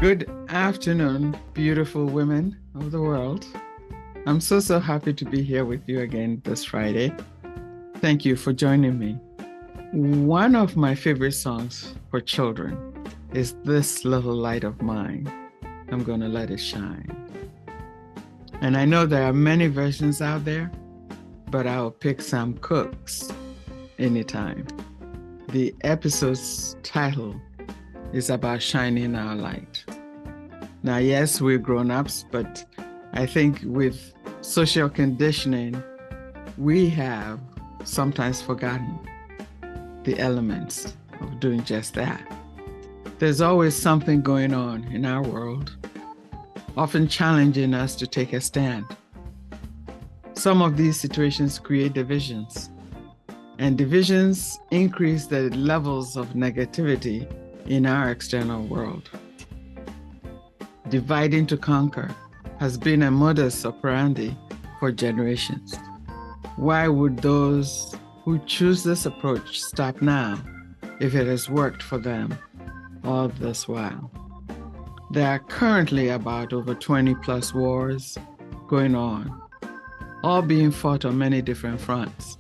Good afternoon, beautiful women of the world. I'm so happy to be here with you again this Friday. Thank you for joining me. One of my favorite songs for children is This Little Light of Mine. I'm gonna let it shine. And I know there are many versions out there, but I'll pick Sam Cooke's anytime. The episode's title is about shining our light. Now, yes, we're grown-ups, but I think with social conditioning, we have sometimes forgotten the elements of doing just that. There's always something going on in our world, often challenging us to take a stand. Some of these situations create divisions, and divisions increase the levels of negativity in our external world. Dividing to conquer has been a modus operandi for generations. Why would those who choose this approach stop now if it has worked for them all this while? There are currently about over 20 plus wars going on, all being fought on many different fronts.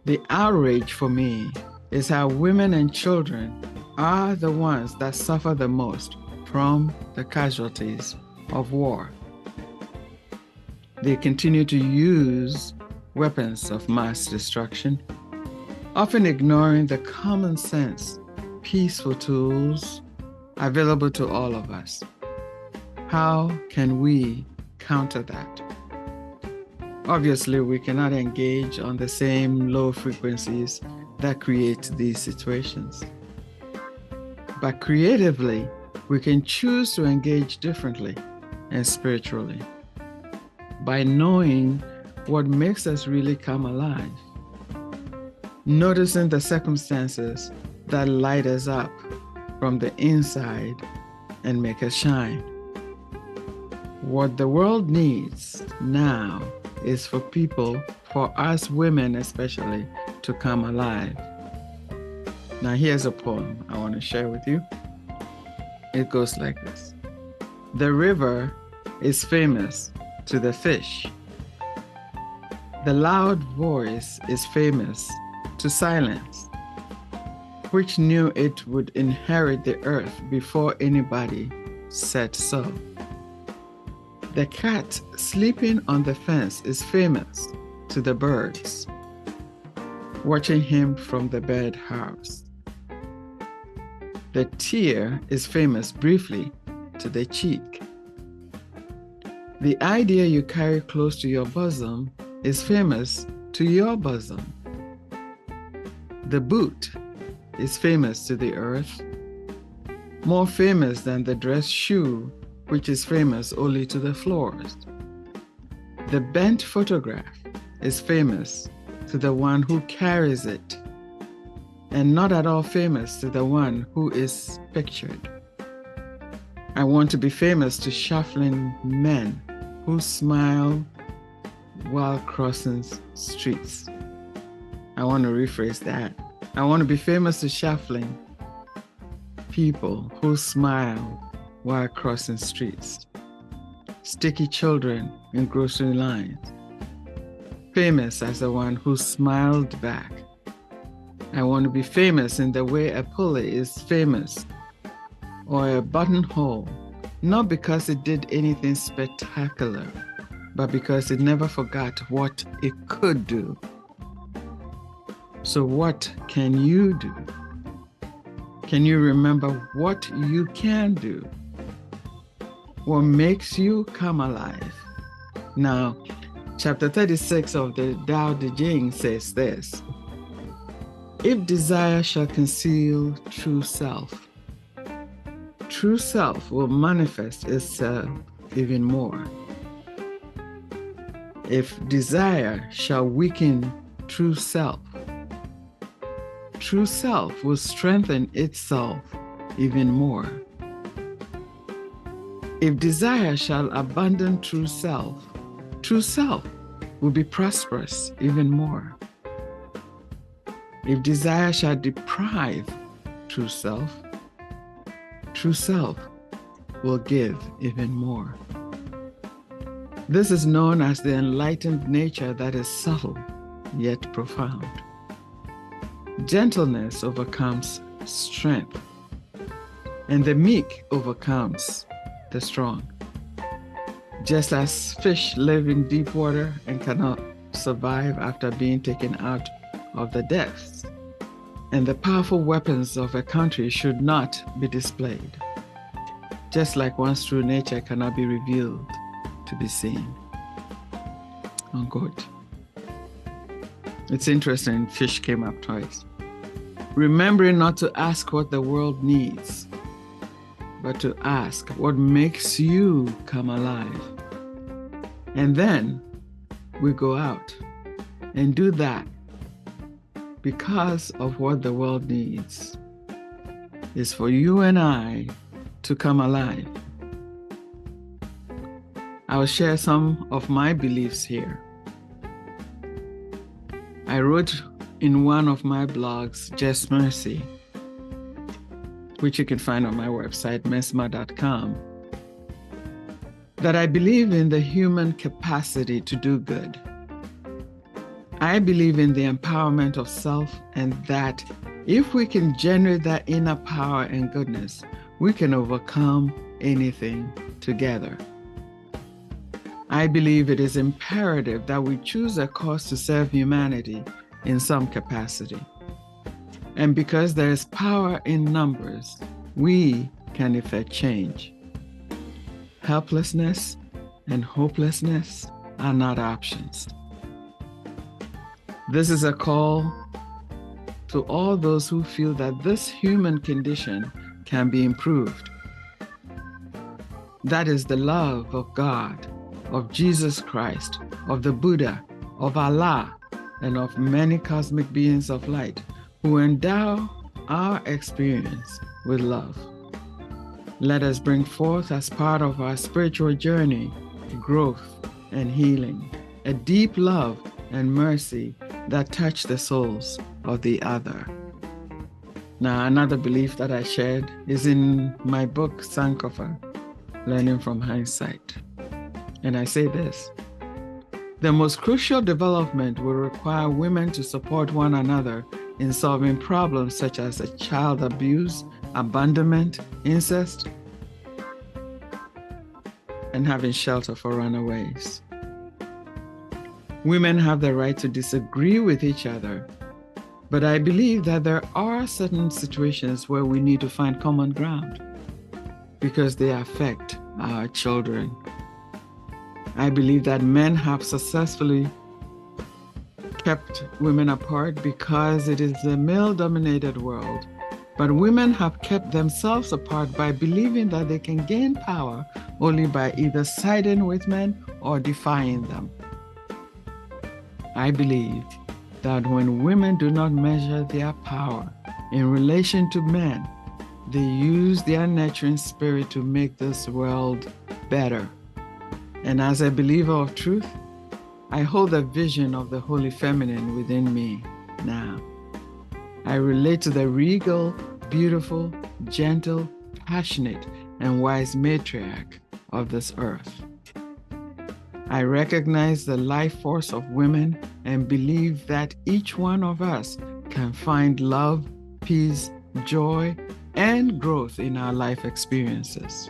The outrage for me is how women and children are the ones that suffer the most from the casualties of war. They continue to use weapons of mass destruction, often ignoring the common sense, peaceful tools available to all of us. How can we counter that? Obviously, we cannot engage on the same low frequencies that create these situations. But creatively, we can choose to engage differently and spiritually by knowing what makes us really come alive, noticing the circumstances that light us up from the inside and make us shine. What the world needs now is for people, for us women especially, to come alive. Now here's a poem I want to share with you. It goes like this. The river is famous to the fish. The loud voice is famous to silence, which knew it would inherit the earth before anybody said so. The cat sleeping on the fence is famous to the birds, watching him from the birdhouse. The tear is famous briefly to the cheek. The idea you carry close to your bosom is famous to your bosom. The boot is famous to the earth, more famous than the dress shoe, which is famous only to the floors. The bent photograph is famous to the one who carries it, and not at all famous to the one who is pictured. I want to be famous to shuffling men who smile while crossing streets. I want to rephrase that. I want to be famous to shuffling people who smile while crossing streets. Sticky children in grocery lines. Famous as the one who smiled back. I want to be famous in the way a pulley is famous, or a buttonhole, not because it did anything spectacular, but because it never forgot what it could do. So what can you do? Can you remember what you can do? What makes you come alive? Now, chapter 36 of the Tao Te Ching says this: if desire shall conceal true self, true self will manifest itself even more. If desire shall weaken true self will strengthen itself even more. If desire shall abandon true self will be prosperous even more. If desire shall deprive true self true self will give even more. This is known as the enlightened nature that is subtle yet profound. Gentleness overcomes strength, and the meek overcomes the strong. Just as fish live in deep water and cannot survive after being taken out of the depths, and the powerful weapons of a country should not be displayed, just like one's true nature cannot be revealed to be seen. Unquote. It's interesting, fish came up twice. Remembering not to ask what the world needs, but to ask what makes you come alive. And then we go out and do that because of what the world needs is for you and I to come alive. I'll share some of my beliefs here. I wrote in one of my blogs, Just Mercy, which you can find on my website, mensimah.com, that I believe in the human capacity to do good. I believe in the empowerment of self, and that if we can generate that inner power and goodness, we can overcome anything together. I believe it is imperative that we choose a cause to serve humanity in some capacity. And because there is power in numbers, we can effect change. Helplessness and hopelessness are not options. This is a call to all those who feel that this human condition can be improved. That is the love of God, of Jesus Christ, of the Buddha, of Allah, and of many cosmic beings of light who endow our experience with love. Let us bring forth as part of our spiritual journey, growth and healing, a deep love and mercy that touch the souls of the other. Now, another belief that I shared is in my book, Sam Cooke, Learning from Hindsight. And I say this: the most crucial development will require women to support one another in solving problems such as child abuse, abandonment, incest, and having shelter for runaways. Women have the right to disagree with each other, but I believe that there are certain situations where we need to find common ground because they affect our children. I believe that men have successfully kept women apart because it is a male-dominated world, but women have kept themselves apart by believing that they can gain power only by either siding with men or defying them. I believe that when women do not measure their power in relation to men, they use their nurturing spirit to make this world better. And as a believer of truth, I hold the vision of the Holy Feminine within me now. I relate to the regal, beautiful, gentle, passionate, and wise matriarch of this earth. I recognize the life force of women and believe that each one of us can find love, peace, joy, and growth in our life experiences.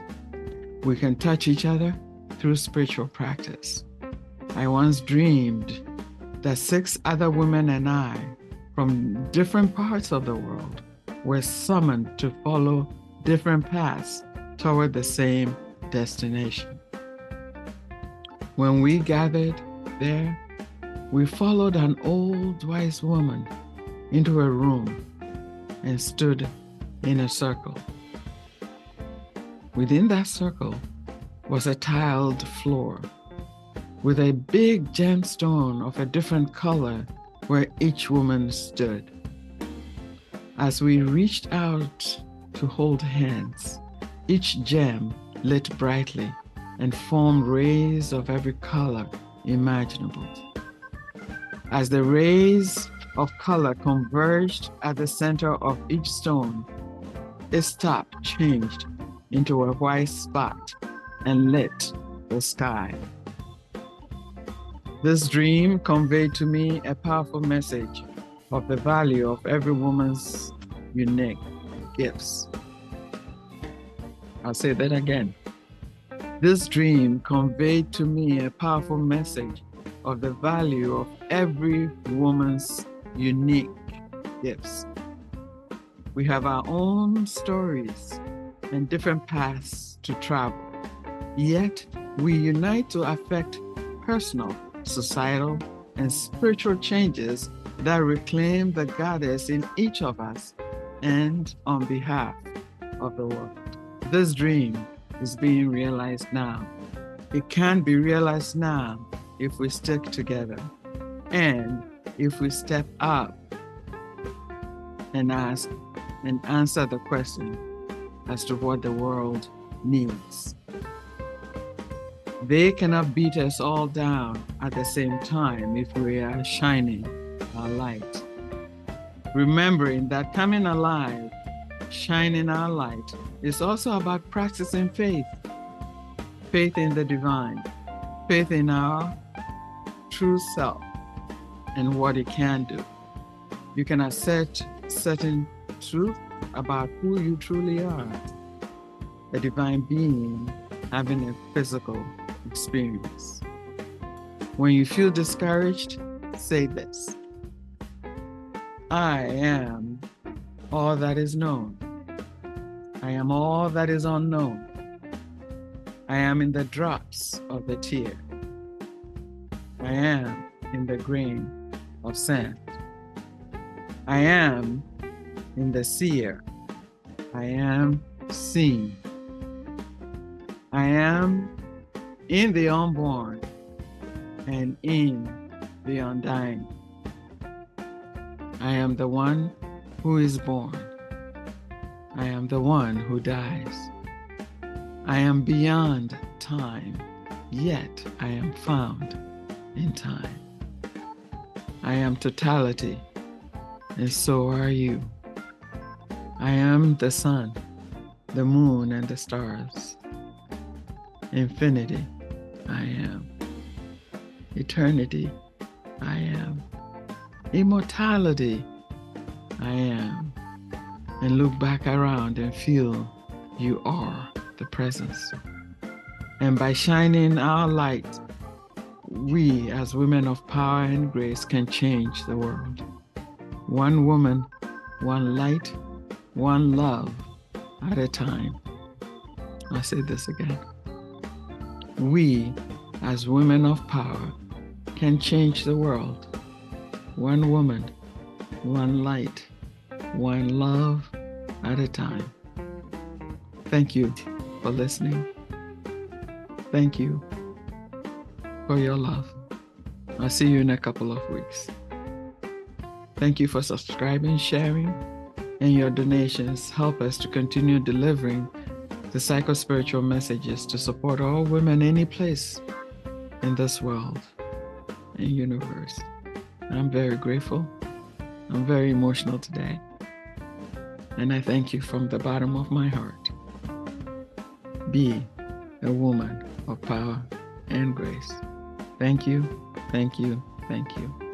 We can touch each other through spiritual practice. I once dreamed that 6 other women and I from different parts of the world were summoned to follow different paths toward the same destination. When we gathered there, we followed an old wise woman into a room and stood in a circle. Within that circle was a tiled floor with a big gemstone of a different color where each woman stood. As we reached out to hold hands, each gem lit brightly and formed rays of every color imaginable. As the rays of color converged at the center of each stone, it stopped, changed, into a white spot and lit the sky. This dream conveyed to me a powerful message of the value of every woman's unique gifts. I'll say that again. This dream conveyed to me a powerful message of the value of every woman's unique gifts. We have our own stories and different paths to travel, yet we unite to affect personal, societal, and spiritual changes that reclaim the goddess in each of us and on behalf of the world. This dream is being realized now. It can be realized now if we stick together and if we step up and ask and answer the question as to what the world needs. They cannot beat us all down at the same time if we are shining our light. Remembering that coming alive, shining our light, is also about practicing faith. Faith in the divine, faith in our true self and what it can do. You can accept certain truth about who you truly are, a divine being having a physical experience. When you feel discouraged, say this: I am all that is known. I am all that is unknown. I am in the drops of the tear. I am in the grain of sand. I am in the seer. I am seen. I am in the unborn and in the undying. I am the one who is born. I am the one who dies. I am beyond time, yet I am found in time. I am totality, and so are you. I am the sun, the moon, and the stars. Infinity, I am. Eternity, I am. Immortality, I am. And look back around and feel you are the presence. And by shining our light, we as women of power and grace can change the world. One woman, one light, one love at a time. I'll say this again. We as women of power can change the world. One woman, one light, one love at a time. Thank you for listening. Thank you for your love. I'll see you in a couple of weeks. Thank you for subscribing, sharing, and your donations help us to continue delivering the psycho-spiritual messages to support all women any place in this world and universe. I'm very grateful. I'm very emotional today. And I thank you from the bottom of my heart. Be a woman of power and grace. Thank you, thank you, thank you.